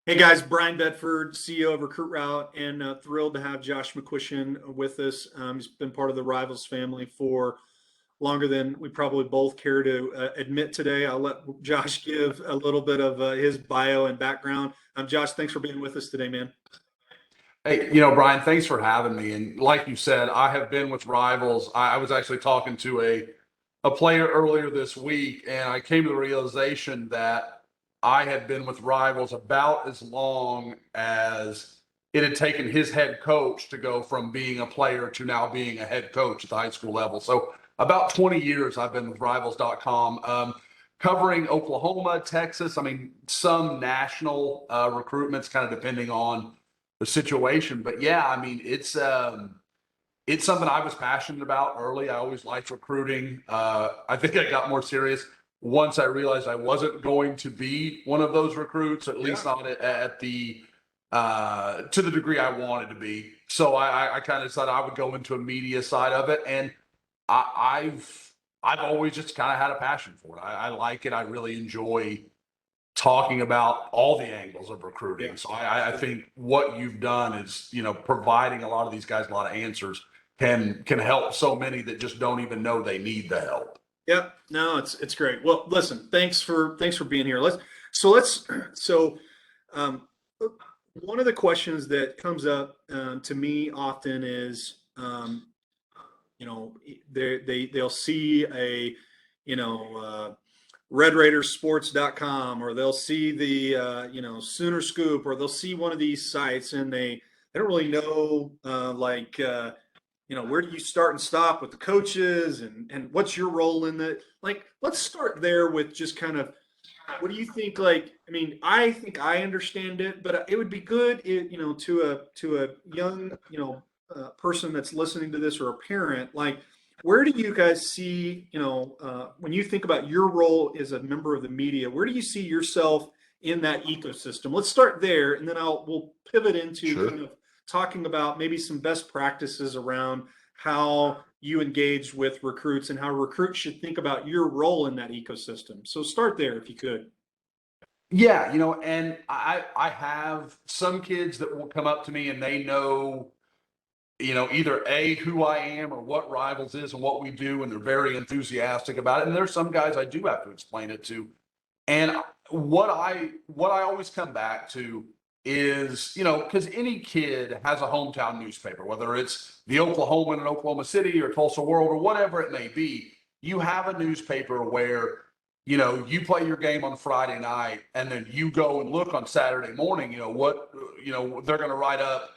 Hey guys, Bryan Bedford, CEO of Recruit Route, and thrilled to have Josh McCuistion with us. He's been part of the Rivals family for longer than we probably both care to admit today. I'll let Josh give a little bit of his bio and background. Josh, thanks for being with us today, man. Hey, Brian, thanks for having me. And like you said, I have been with Rivals. I was actually talking to a player earlier this week, and I came to the realization that I had been with Rivals about as long as it had taken his head coach to go from being a player to now being a head coach at the high school level. So about 20 years I've been with Rivals.com, covering Oklahoma, Texas. I mean, some national recruitments, kind of depending on the situation. But yeah, I mean, it's something I was passionate about early. I always liked recruiting. I think I got more serious once I realized I wasn't going to be one of those recruits, at least Yeah. not at the to the degree I wanted to be. So I kind of decided I would go into a media side of it, and I've always just kind of had a passion for it. I like it. I really enjoy talking about all the angles of Yeah. recruiting. So I think what you've done is, providing a lot of these guys a lot of answers can help so many that just don't even know they need the help. Yeah. No, it's great. Well, listen, thanks for being here. So um, one of the questions that comes up to me often is they'll see a RedRaidersSports.com, or they'll see the Sooner Scoop, or they'll see one of these sites, and they don't really know where do you start and stop with the coaches, and what's your role in that. Like, let's start there with just kind of what do you think? Like, I mean, I think I understand it, but it would be good, to a young, person that's listening to this, or a parent. Like, where do you guys see, when you think about your role as a member of the media, where do you see yourself in that ecosystem? Let's start there, and then we'll pivot into Sure. kind of talking about maybe some best practices around how you engage with recruits and how recruits should think about your role in that ecosystem. So start there if you could. Yeah, and I have some kids that will come up to me and they know, either A, who I am or what Rivals is and what we do, and they're very enthusiastic about it. And there's some guys I do have to explain it to. And what I always come back to is, because any kid has a hometown newspaper, whether it's the Oklahoman in Oklahoma City or Tulsa World or whatever it may be, you have a newspaper where, you play your game on Friday night and then you go and look on Saturday morning, what, they're going to write up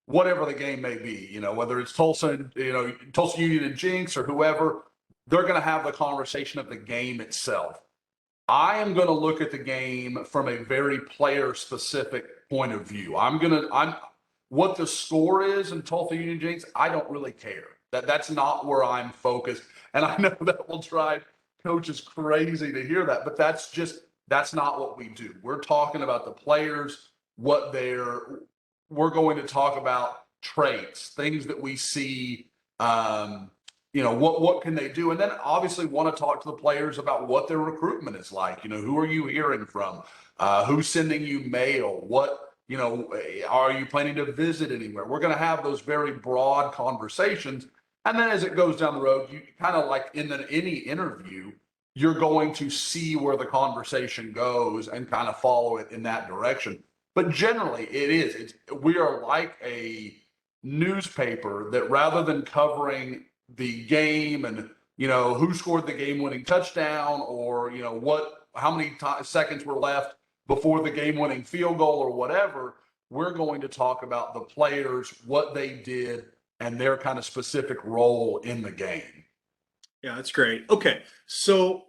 whatever the game may be, whether it's Tulsa, Tulsa Union and Jinx or whoever, they're going to have the conversation of the game itself. I am going to look at the game from a very player specific point of view. I'm what the score is in Tulsa Union Jinx. I don't really care. That's not where I'm focused. And I know that will drive coaches crazy to hear that, but that's not what we do. We're talking about the players, we're going to talk about traits, things that we see, what can they do, and then obviously want to talk to the players about what their recruitment is like. Who are you hearing from, who's sending you mail, what, are you planning to visit anywhere. We're going to have those very broad conversations, and then as it goes down the road, you kind of like in any interview, you're going to see where the conversation goes and kind of follow it in that direction. But generally we are like a newspaper that, rather than covering the game and, who scored the game winning touchdown, or, how many seconds were left before the game winning field goal or whatever, we're going to talk about the players, what they did, and their kind of specific role in the game. Yeah, that's great. Okay, so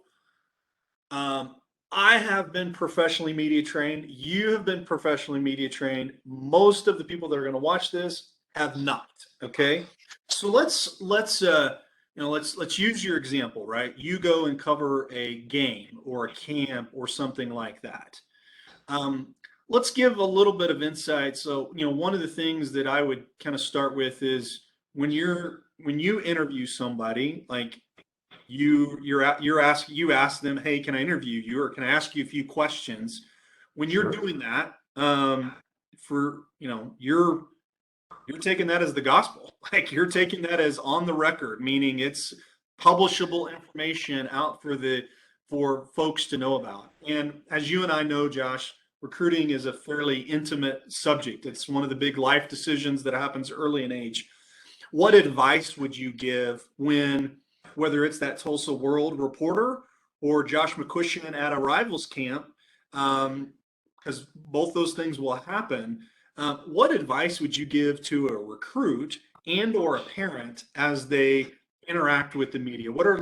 um, I have been professionally media trained. You have been professionally media trained. Most of the people that are going to watch this have not. Okay, so let's use your example, right? You go and cover a game or a camp or something like that. Um, let's give a little bit of insight. So, one of the things that I would kind of start with is when you interview somebody, like you ask them, hey, can I interview you, or can I ask you a few questions? When you're Sure. doing that, for, you're taking that as the gospel. Like you're taking that as on the record, meaning it's publishable information out for folks to know about. And as you and I know, Josh, recruiting is a fairly intimate subject. It's one of the big life decisions that happens early in age. What advice would you give whether it's that Tulsa World reporter or Josh McCuistion at a rivals camp, because both those things will happen. What advice would you give to a recruit and or a parent as they interact with the media? What are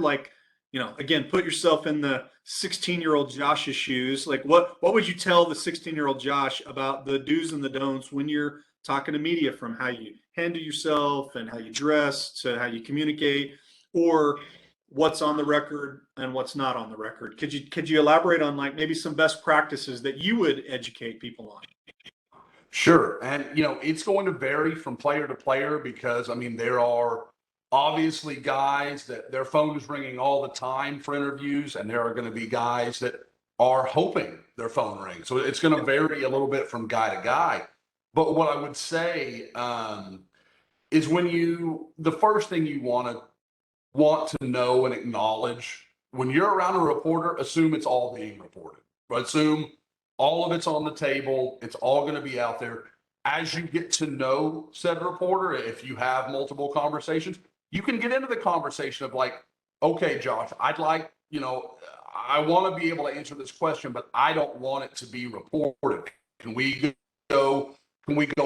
again, put yourself in the 16-year-old Josh's shoes. Like what would you tell the 16-year-old Josh about the do's and the don'ts when you're talking to media, from how you handle yourself and how you dress to how you communicate, or what's on the record and what's not on the record? Could you elaborate on maybe some best practices that you would educate people on? Sure. And, it's going to vary from player to player because, there are obviously guys that their phone is ringing all the time for interviews, and there are going to be guys that are hoping their phone rings. So it's going to vary a little bit from guy to guy. But what I would say is the first thing you want to know and acknowledge when you're around a reporter, assume it's all being reported. Right? Assume all of it's on the table. It's all going to be out there. As you get to know said reporter, if you have multiple conversations, you can get into the conversation of okay, Josh, I'd like, I want to be able to answer this question, but I don't want it to be reported. Can we go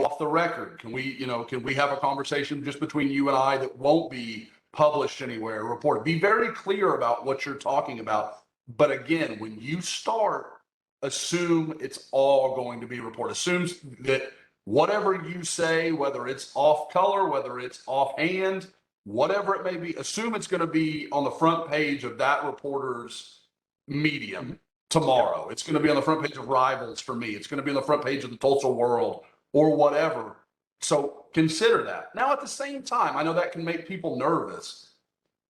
off the record? Can we have a conversation just between you and I that won't be published anywhere, reported? Be very clear about what you're talking about. But again, when you start, assume it's all going to be reported. Assume that whatever you say, whether it's off color, whether it's offhand, whatever it may be, assume it's going to be on the front page of that reporter's medium tomorrow. It's going to be on the front page of Rivals for me. It's going to be on the front page of the Tulsa World or whatever. So consider that. Now, at the same time, I know that can make people nervous.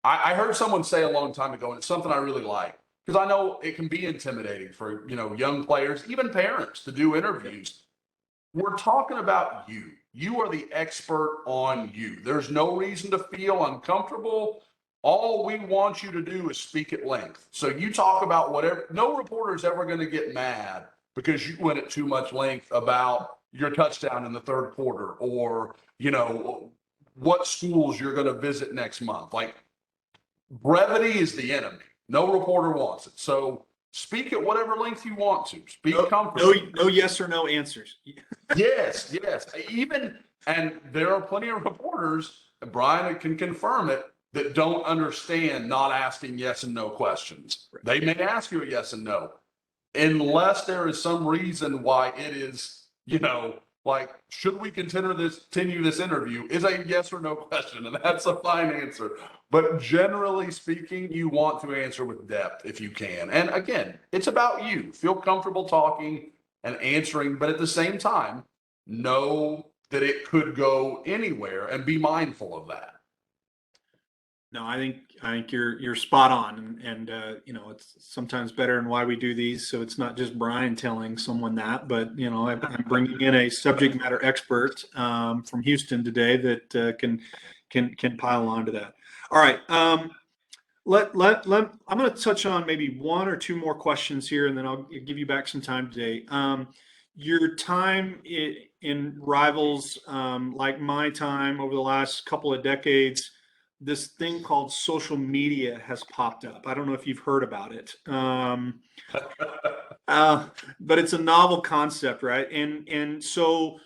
I heard someone say a long time ago, and it's something I really like, because I know it can be intimidating for, young players, even parents, to do interviews. We're talking about you. You are the expert on you. There's no reason to feel uncomfortable. All we want you to do is speak at length. So you talk about whatever. No reporter is ever going to get mad because you went at too much length about your touchdown in the third quarter, or, what schools you're going to visit next month. Brevity is the enemy. No reporter wants it. So speak at whatever length you want to. Speak comfortably. No yes or no answers. Yes. And there are plenty of reporters, and Bryan can confirm it, that don't understand not asking yes and no questions. Right. They may ask you a yes and no, unless there is some reason why it is, should we continue this interview, is a yes or no question, and that's a fine answer. But generally speaking, you want to answer with depth if you can. And again, it's about you. Feel comfortable talking and answering, but at the same time, know that it could go anywhere and be mindful of that. No, I think you're spot on, and it's sometimes better in why we do these. So it's not just Bryan telling someone that, but I'm bringing in a subject matter expert from Houston today that can pile on to that. All right, I'm going to touch on maybe one or two more questions here, and then I'll give you back some time today. Your time in Rivals, like my time over the last couple of decades, this thing called social media has popped up. I don't know if you've heard about it, but it's a novel concept, right? And so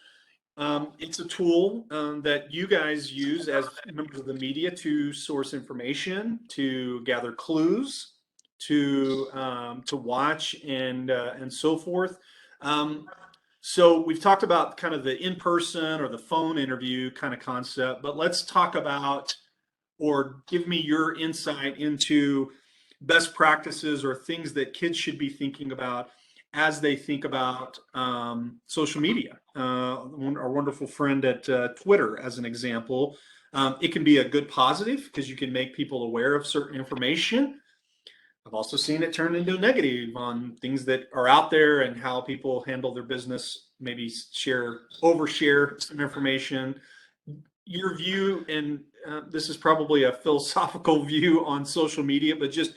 it's a tool that you guys use as members of the media to source information, to gather clues, to watch, and so forth. So we've talked about kind of the in-person or the phone interview kind of concept, but let's talk about, or give me your insight into best practices or things that kids should be thinking about as they think about social media. Our wonderful friend at Twitter, as an example, it can be a good positive because you can make people aware of certain information. I've also seen it turn into a negative on things that are out there and how people handle their business maybe overshare some information. Your view, and this is probably a philosophical view on social media, but just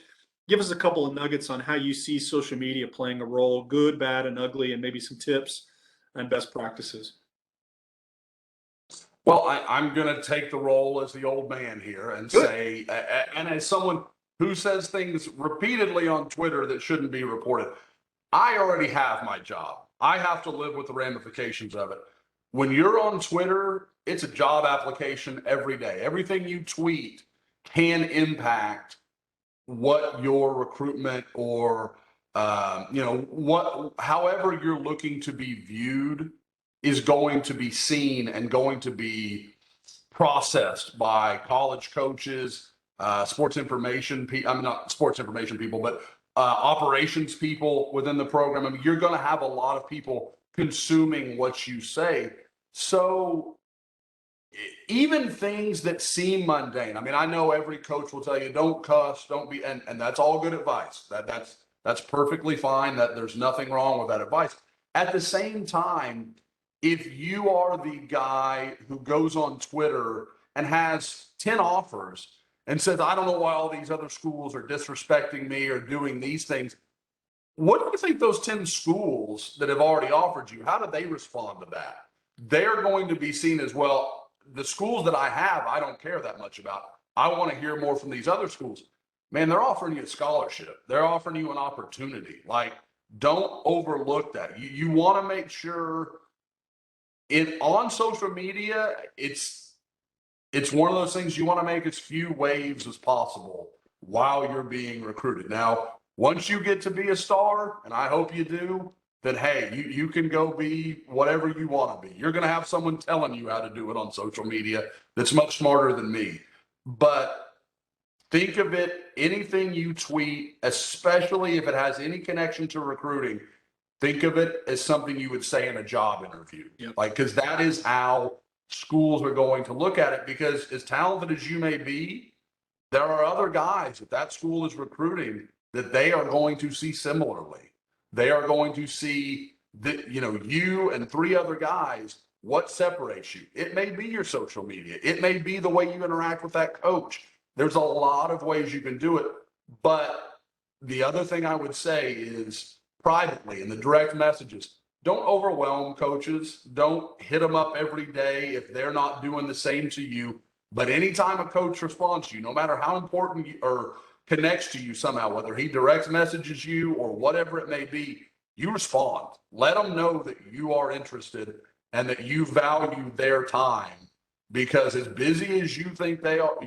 give us a couple of nuggets on how you see social media playing a role, good, bad, and ugly, and maybe some tips and best practices. Well, I'm going to take the role as the old man here and say, and as someone who says things repeatedly on Twitter that shouldn't be reported, I already have my job. I have to live with the ramifications of it. When you're on Twitter, it's a job application every day. Everything you tweet can impact what your recruitment or however you're looking to be viewed is going to be seen and going to be processed by college coaches, sports information people. I'm not sports information people, but operations people within the program. I mean, you're going to have a lot of people consuming what you say. So even things that seem mundane. I mean, I know every coach will tell you, don't cuss, don't be, and that's all good advice. That's perfectly fine. That there's nothing wrong with that advice. At the same time, if you are the guy who goes on Twitter and has 10 offers and says, I don't know why all these other schools are disrespecting me or doing these things, what do you think those 10 schools that have already offered you, how do they respond to that? They're going to be seen as, well, the schools that I have, I don't care that much about. I want to hear more from these other schools. Man, they're offering you a scholarship. They're offering you an opportunity. Like, don't overlook that. You want to make sure on social media, it's one of those things you want to make as few waves as possible while you're being recruited. Now, once you get to be a star, and I hope you do, then hey, you can go be whatever you want to be. You're going to have someone telling you how to do it on social media that's much smarter than me. But think of it, anything you tweet, especially if it has any connection to recruiting, think of it as something you would say in a job interview. Yep. Like, because that is how schools are going to look at it. Because as talented as you may be, there are other guys that school is recruiting that they are going to see similarly. They are going to see that, you and 3 other guys, what separates you. It may be your social media. It may be the way you interact with that coach. There's a lot of ways you can do it. But the other thing I would say is privately in the direct messages, don't overwhelm coaches. Don't hit them up every day if they're not doing the same to you. But anytime a coach responds to you, no matter how important you or connects to you somehow, whether he direct messages you or whatever it may be, you respond. Let them know that you are interested and that you value their time, because as busy as you think they are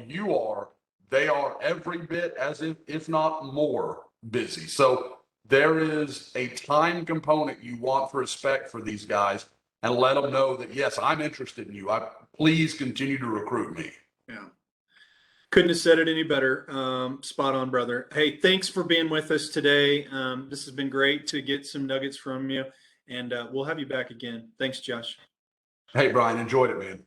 every bit as if not more busy. So there is a time component you want for respect for these guys, and let them know that, yes, I'm interested in you. Please continue to recruit me. Yeah. Couldn't have said it any better. Spot on, brother. Hey, thanks for being with us today. This has been great to get some nuggets from you, and we'll have you back again. Thanks, Josh. Hey, Brian, enjoyed it, man.